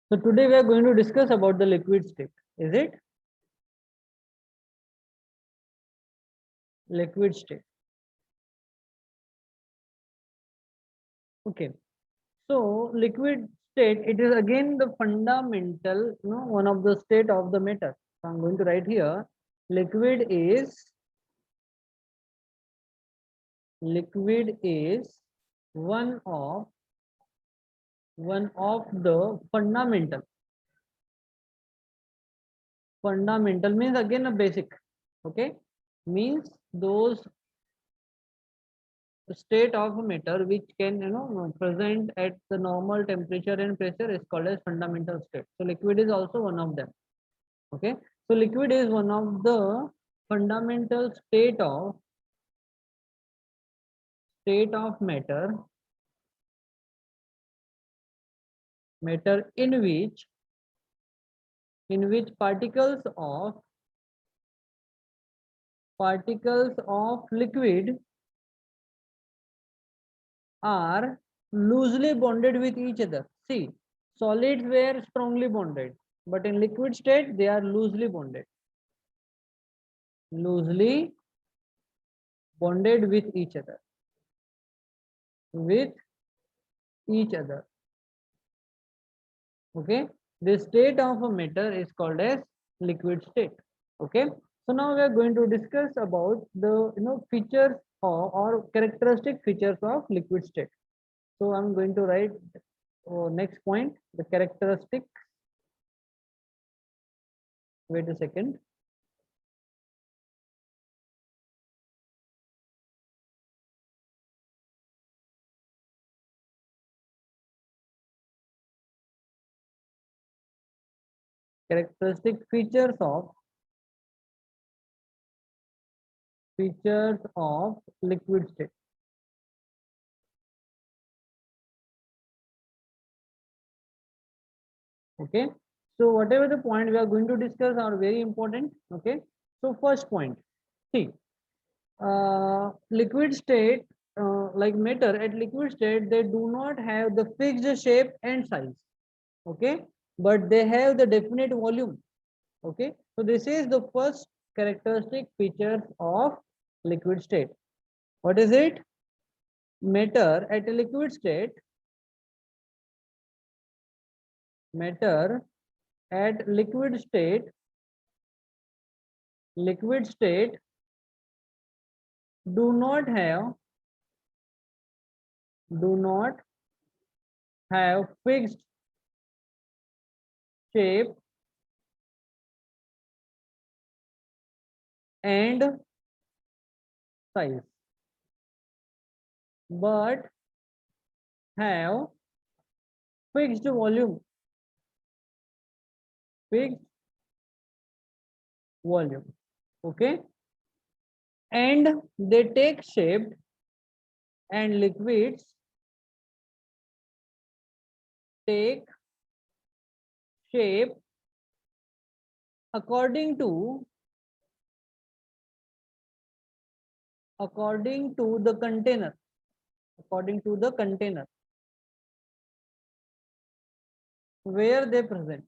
So today we are going to discuss about the liquid state. Is it? Liquid state. Okay. So liquid state, it is again the fundamental, one of the state of the matter. So I'm going to write here, liquid is one of the fundamental means again a basic, okay, means those state of matter which can present at the normal temperature and pressure is called as fundamental state. So liquid is also one of them. Okay, so liquid is one of the fundamental state of matter in which particles of liquid are loosely bonded with each other. See, solids were strongly bonded, but in liquid state they are loosely bonded. Loosely bonded with each other. With each other. Okay, the state of a matter is called as liquid state. Okay, so now we are going to discuss about the features or characteristic features of liquid state. So I'm going to write next point, the characteristic. Wait a second. Characteristic features of liquid state. Okay, so whatever the point we are going to discuss are very important. Okay, so first point, see, liquid state, like matter at liquid state, they do not have the fixed shape and size. Okay, but they have the definite volume. Okay, so this is the first characteristic features of liquid state. What is it? Matter at a matter at liquid state do not have fixed shape and size, but have fixed volume. Fixed volume. Okay, and they take shape, and liquids take shape according to the container. According to the container where they present.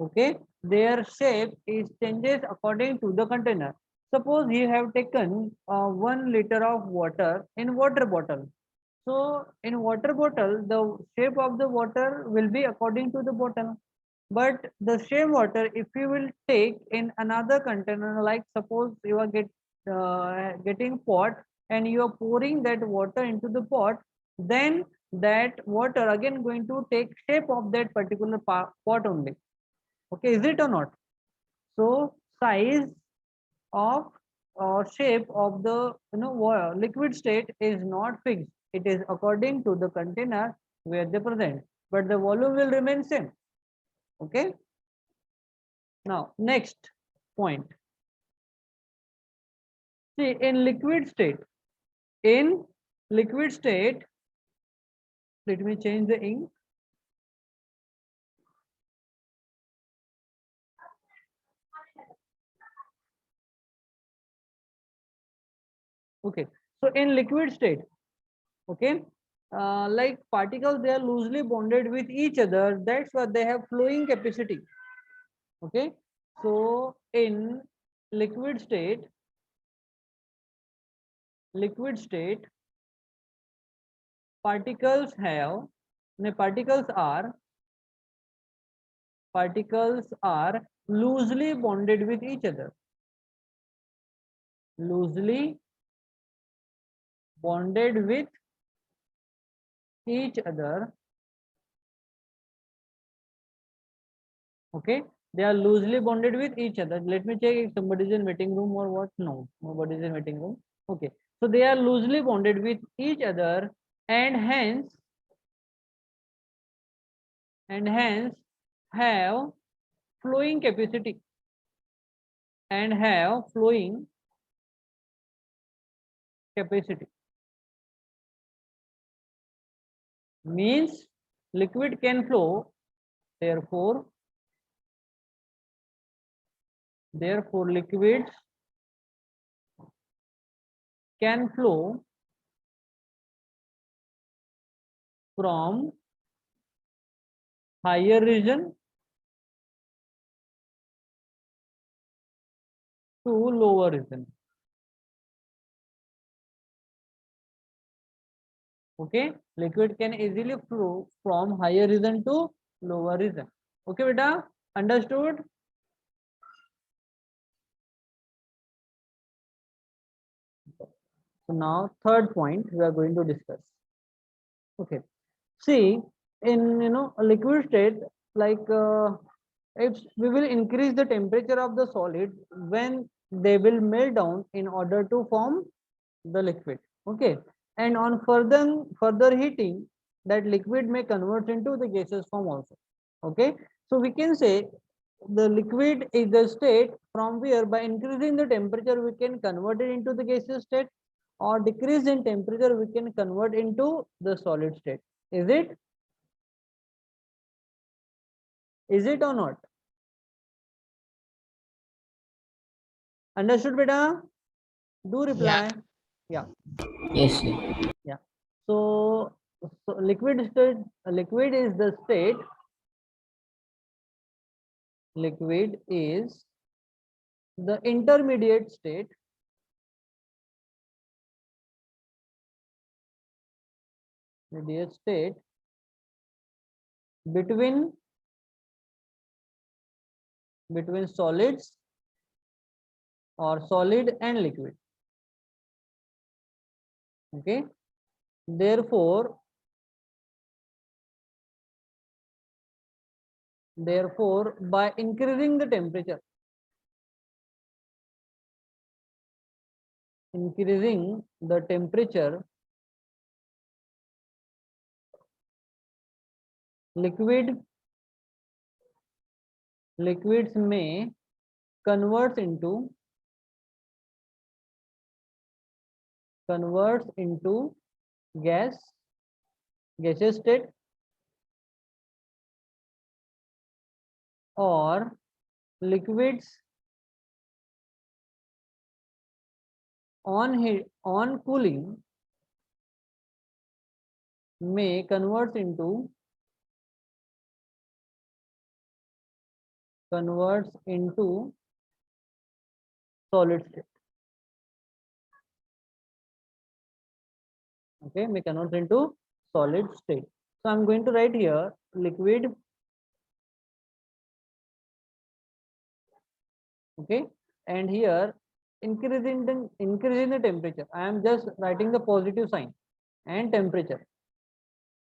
Okay, their shape is changes according to the container. Suppose you have taken 1 liter of water in water bottle. So in water bottle, the shape of the water will be according to the bottle. But the same water, if you will take in another container, like suppose you are getting pot and you are pouring that water into the pot, then that water again going to take shape of that particular pot only. Okay, is it or not? So size of or shape of the liquid state is not fixed. It is according to the container where they present, but the volume will remain same. Okay, now next point. See, in liquid state, let me change the ink. Okay, So in liquid state, okay, like particles, they are loosely bonded with each other. That's why they have flowing capacity. Okay, so in liquid state, particles have, no, particles are loosely bonded with each other. Loosely bonded with each other. Okay, they are loosely bonded with each other. Let me check if somebody is in waiting room or what. No, nobody is in waiting room. Okay, so they are loosely bonded with each other, and hence have flowing capacity, and have flowing capacity. Means liquid can flow, therefore liquids can flow from higher region to lower region. Okay, liquid can easily flow from higher region to lower region. Okay, beta, understood? So now third point we are going to discuss. Okay, see, in a liquid state, like if we will increase the temperature of the solid when they will melt down in order to form the liquid. Okay, and on further heating, that liquid may convert into the gaseous form also. Okay, so we can say the liquid is the state from where by increasing the temperature we can convert it into the gaseous state, or decrease in temperature we can convert into the solid state. Is it? Is it or not? Understood, beta? Do reply. Yeah. Yes, sir. Yeah. So, liquid state, liquid is the state. Liquid is the intermediate state. Intermediate state between solids, or solid and liquid. Okay. Therefore, by increasing the temperature, liquid liquids may converts into gaseous state, or liquids on cooling may converts into solid state. Okay, may convert into solid state. So I'm going to write here liquid. Okay, and here increasing the temperature. I am just writing the positive sign, and temperature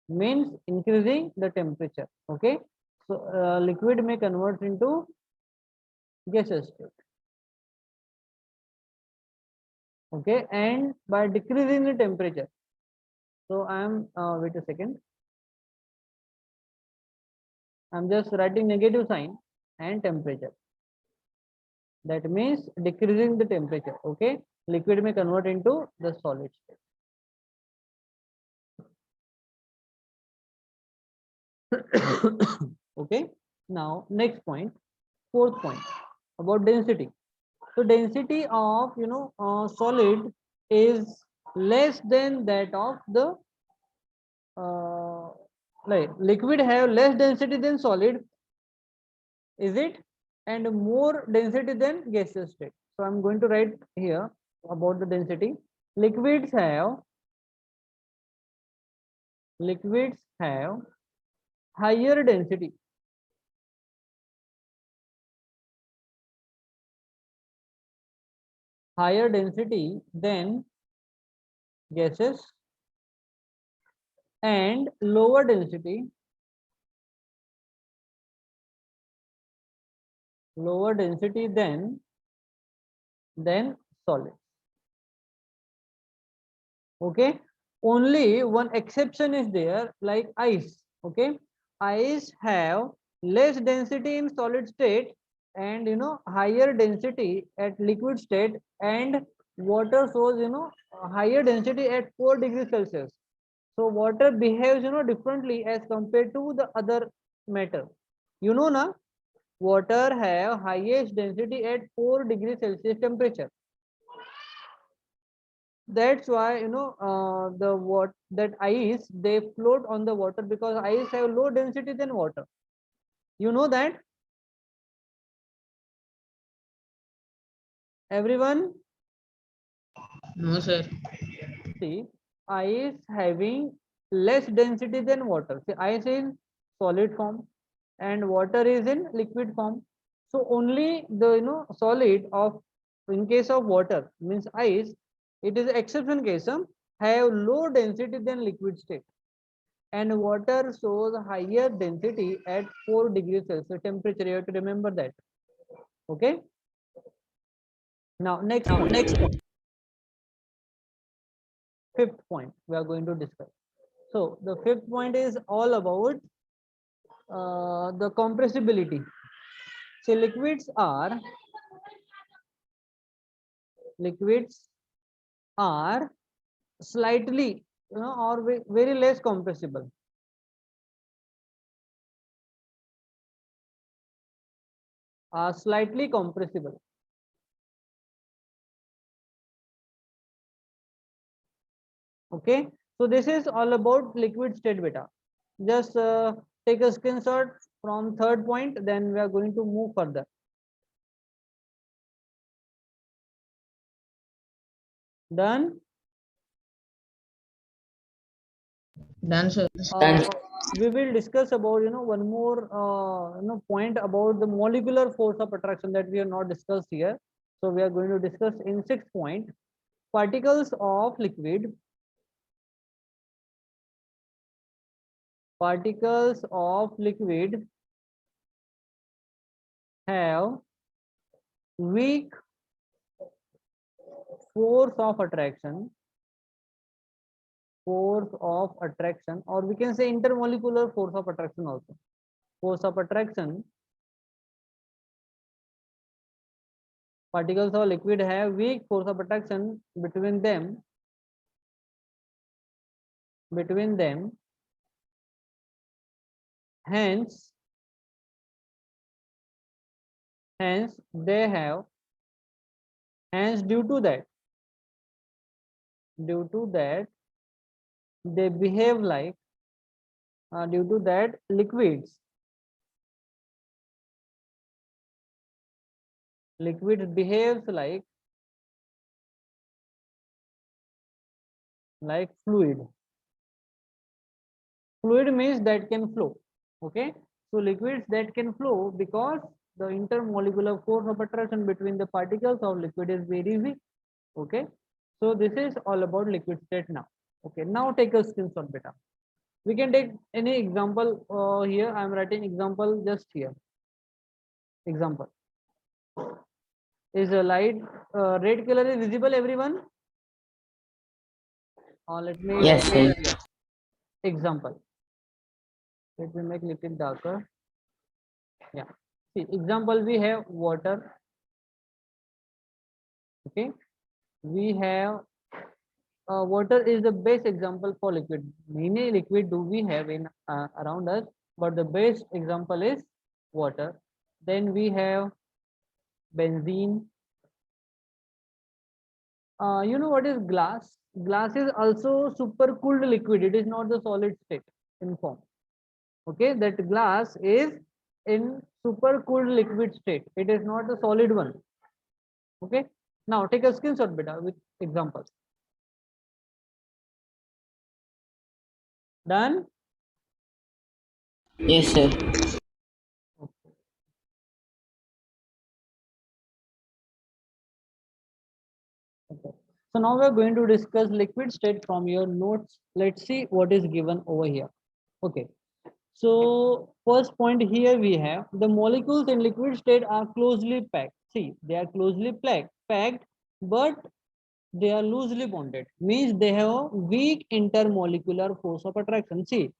means increasing the temperature. Okay, so liquid may convert into gaseous state. Okay, and by decreasing the temperature, so I am wait a second, I'm just writing negative sign and temperature. That means decreasing the temperature. Okay, liquid may convert into the solid state. Okay, now next point, fourth point, about density. So density of solid is less than that of the like liquid have less density than solid, is it, and more density than gaseous state. So I'm going to write here about the density. Liquids have higher density, than gases, and lower density than solid. Okay, only one exception is there, like ice. Okay, ice have less density in solid state and higher density at liquid state, and water shows higher density at 4 degrees Celsius. So water behaves differently as compared to the other matter. Na, water have highest density at 4 degrees Celsius temperature. That's why the what that ice, they float on the water because ice have low density than water. You know that, everyone? No, sir. See, ice having less density than water. See, ice is solid form and water is in liquid form. So only the solid of, in case of water means ice, it is exception case, have low density than liquid state, and water shows higher density at 4 degrees Celsius temperature. You have to remember that. Okay. Now next Now, point, next point. fifth point we are going to discuss. So the fifth point is all about the compressibility. So liquids are slightly or very less compressible. Are slightly compressible. Okay, so this is all about liquid state beta. Just take a screenshot from third point, then we are going to move further. Done. Done, sir. uh, we will discuss about one more point about the molecular force of attraction that we have not discussed here. So we are going to discuss in sixth point. Particles of liquid have weak force of attraction, or we can say intermolecular force of attraction also. Force of attraction, particles of liquid have weak force of attraction between them, hence they have, hence due to that they behave like, due to that liquids behaves like fluid means that can flow. Okay, so liquids that can flow because the intermolecular force of attraction between the particles of liquid is very weak. Okay, so this is all about liquid state now. Okay, now take a screenshot beta. We can take any example. Here I am writing example just here. Example is a light red color is visible, everyone. Let me Yes, sir. example. Let me make little darker. Yeah, see, example, we have water. Okay, we have water is the best example for liquid. Many liquid do we have in around us, but the best example is water. Then we have benzene. You know what is glass? glass is also super cooled liquid. It is not the solid state in form. Okay, that glass is in super cooled liquid state. It is not the solid one. Okay, now take a screenshot beta with examples. Done. Yes, sir. Okay. Okay. So now we are going to discuss liquid state from your notes. Let's see what is given over here. Okay. So first point here we have the molecules in liquid state are closely packed. See, they are closely packed, but they are loosely bonded. Means they have a weak intermolecular force of attraction. See,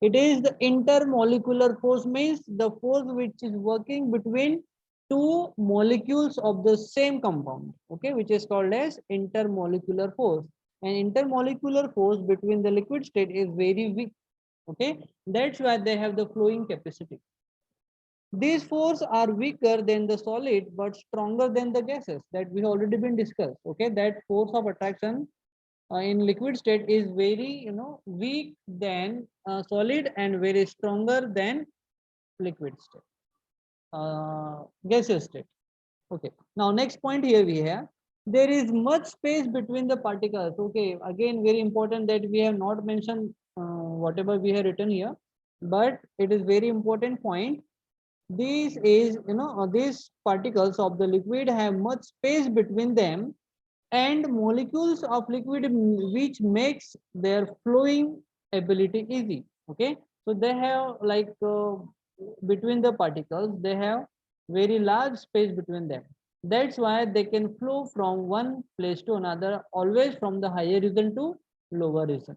it is the intermolecular force means the force which is working between two molecules of the same compound. Okay, which is called as intermolecular force. And intermolecular force between the liquid state is very weak. Okay, that's why they have the flowing capacity. These forces are weaker than the solid but stronger than the gases that we have already been discussed. Okay, that force of attraction in liquid state is very weak than solid and very stronger than liquid state, gaseous state. Okay, now next point here we have there is much space between the particles. Okay, again very important that we have not mentioned whatever we have written here, but it is very important point. This is these particles of the liquid have much space between them and molecules of liquid which makes their flowing ability easy. Okay, so they have like between the particles they have very large space between them. That's why they can flow from one place to another, always from the higher region to lower region.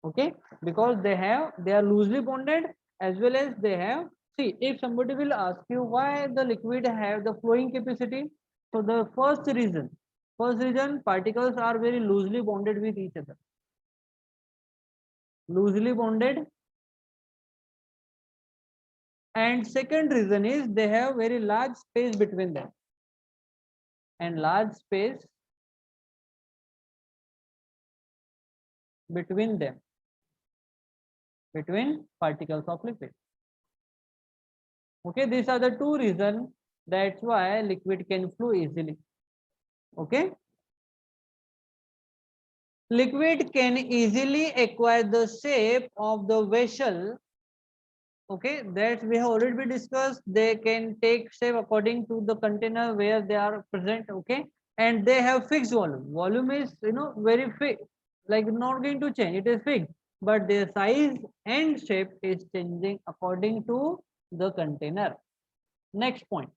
Okay, because they are loosely bonded, as well as they have, see, if somebody will ask you why the liquid have the flowing capacity, so the first reason particles are very loosely bonded with each other, loosely bonded. And second reason is they have very large space between them, and large space between them, between particles of liquid. Okay, these are the two reasons. That's why liquid can flow easily. Okay, liquid can easily acquire the shape of the vessel. Okay, that we have already discussed. They can take shape according to the container where they are present. Okay, and they have fixed volume. Volume is very fixed, like not going to change. It is fixed, but their size and shape is changing according to the container. Next point: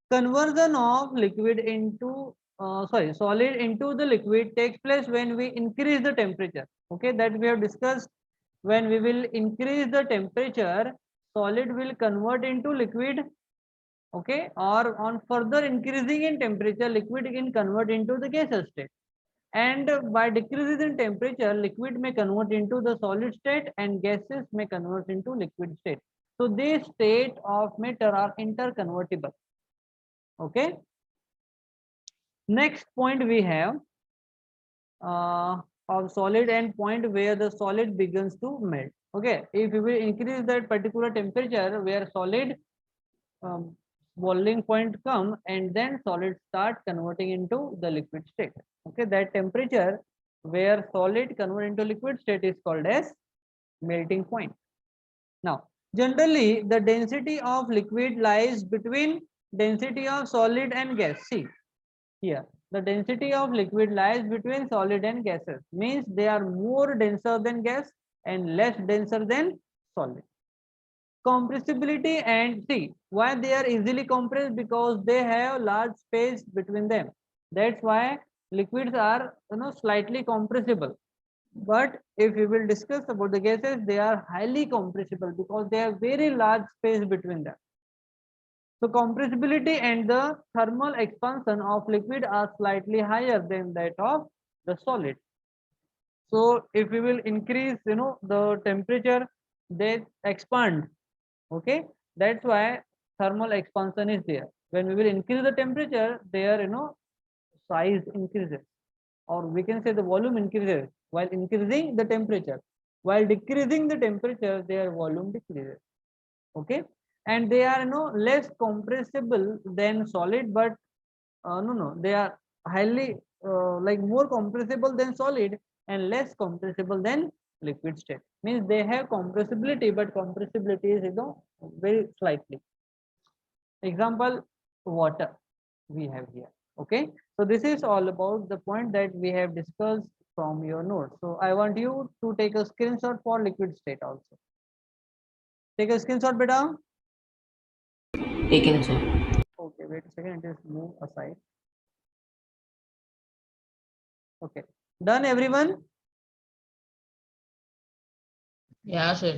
conversion of liquid into solid into the liquid takes place when we increase the temperature. Okay, that we have discussed. When we will increase the temperature, solid will convert into liquid. Okay, or on further increasing in temperature, liquid can convert into the gaseous state. And by decreasing in temperature, liquid may convert into the solid state and gases may convert into liquid state. So these state of matter are interconvertible. Okay, next point we have of solid and point where the solid begins to melt. Okay, if you will increase that particular temperature where solid boiling point come, and then solid start converting into the liquid state. Okay, that temperature where solid convert into liquid state is called as melting point. Now, generally the density of liquid lies between density of solid and gas. See here, the density of liquid lies between solid and gases, means they are more denser than gas and less denser than solid. Compressibility, and see why they are easily compressed, because they have large space between them. That's why liquids are slightly compressible. But if we will discuss about the gases, they are highly compressible because they have very large space between them. So compressibility and the thermal expansion of liquid are slightly higher than that of the solid. So if we will increase, the temperature, they expand. Okay, that's why thermal expansion is there. When we will increase the temperature, their size increases or we can say the volume increases while increasing the temperature. While decreasing the temperature, their volume decreases. Okay, and they are less compressible than solid, but no, they are highly like more compressible than solid and less compressible than liquid state. Means they have compressibility, but compressibility is very slightly. Example, water we have here. Okay, so this is all about the point that we have discussed from your notes. So I want you to take a screenshot for liquid state also. Take a screenshot, beta. Taken, sir. Okay, wait a second, just move aside. Okay, done everyone. Yeah, sir.